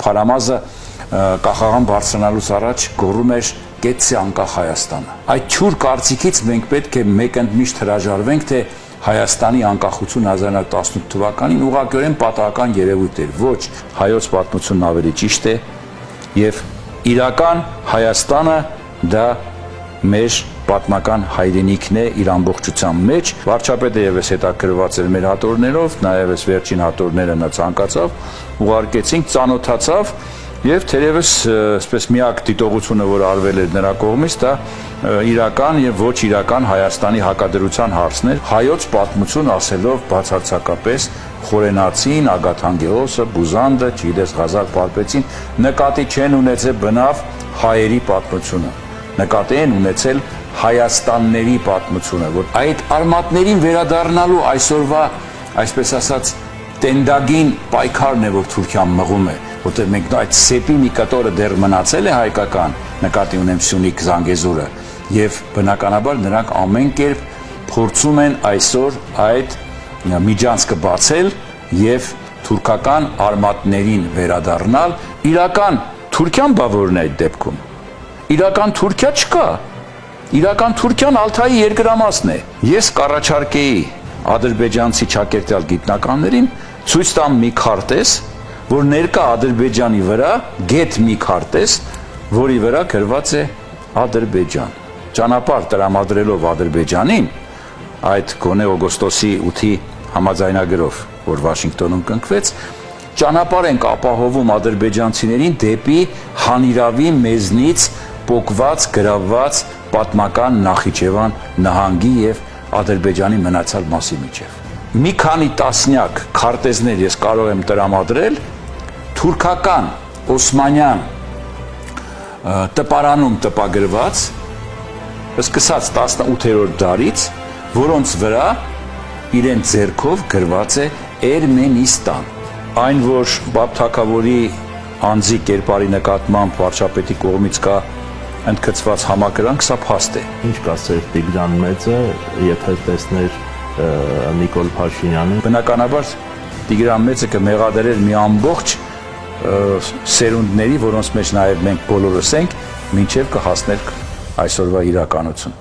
Խարամազը կախաղան բարձրանալուց առաջ գոռում էր «Կեցցե անկախ Հայաստանը»։ Այդ թյուր կարծիքից մենք պետք է մեկընդմիշտ հրաժարվենք, թե Հայաստանի անկախություն 1918 թվականին ուղղակիորեն պատահական երևույթ էր, ոչ, հայոց պատմությունն ավելի ճիշտ է եւ իրական Հայաստանը դա մեր պատմական հայրենիքն է իր ամբողջության մեջ։ Վարչապետը եւս հետաքրված էր մեր հատորներով, նաեւ վերջին հատորները նա ցանկացավ, ուղարկեցինք, ծանոթացավ եւ թերևս այսպես միակ դիտողությունը, որ արվել էր նրա կողմից, դա իրական եւ ոչ իրական Հայաստանի հակադրության հարցն էր։ Հայոց պատմություն ասելով բացարձակապես Խորենացին, Ագաթանգեոսը, Բուզանդը, չգիտես Ղազար Պարպեցին նկատի չեն ունեցել բնավ հայերի պատմությունը, նկատի են ունեցել Հայաստանների պատմությունը, որ այդ արմատներին վերադառնալու այսօրվա, այսպես ասած, տենդագին պայքարն է, որ Թուրքիան մղում է, որտեղ մենք այդ սեպի մի կտորը դեռ մնացել է հայկական, նկատի ունեմ Սյունիք, Զանգեզուրը, եւ բնականաբար նրանք ամեն կերպ փորձում են այսօր այդ միջանցքը բացել եւ թուրքական արմատներին վերադառնալ։ Իրական Թուրքիան բա որն է այդ դեպքում։ Իրական Թուրքիա չկա։ Իրական Թուրքիան Ալթայի երկրամասն է։ Ես կառաջարկեի ադրբեջանցի ճակերտյալ գիտնականներին ցույց տամ մի քարտեզ, որ ներկա Ադրբեջանի վրա գետ մի քարտեզ, որի վրա գրված է Ադրբեջան։ Ճանապարհ տրամադրելով Ադրբեջանին, այդ գոնե օգոստոսի 8-ի համաձայնագրով, որ Վաշինգտոնում կնքվեց, ճանապարհ ենք ապահովում ադրբեջանցիներին դեպի հանիրավի մեզնից պոկված, գրավված պատմական Նախիջևան նահանգի եւ Ադրբեջանի մնացյալ մասի միջև։ Մի քանի տասնյակ քարտեզներ ես կարող եմ տրամադրել թուրքական օսմանյան տպարանում տպագրված, սկսած 18-րդ դարից, որոնց վրա իրենց ձեռքով գրված է Էրմենիստան։ Այն, որ Բաբ թագավորի անձի կերպարի նկատմամբ վարչապետի կողմից կա ընդգծված համակրանք, սա փաստ է։ Ինչ կասեր Տիգրան Մեծը, եթե տեսներ Նիկոլ Փաշինյանին։ Բնականաբար Տիգրան Մեծը կմեղադրեր մի ամբողջ սերունդների, որոնց մեջ նաև մենք բոլորս ենք, մինչև կհասներ այսօրվա իրականություն։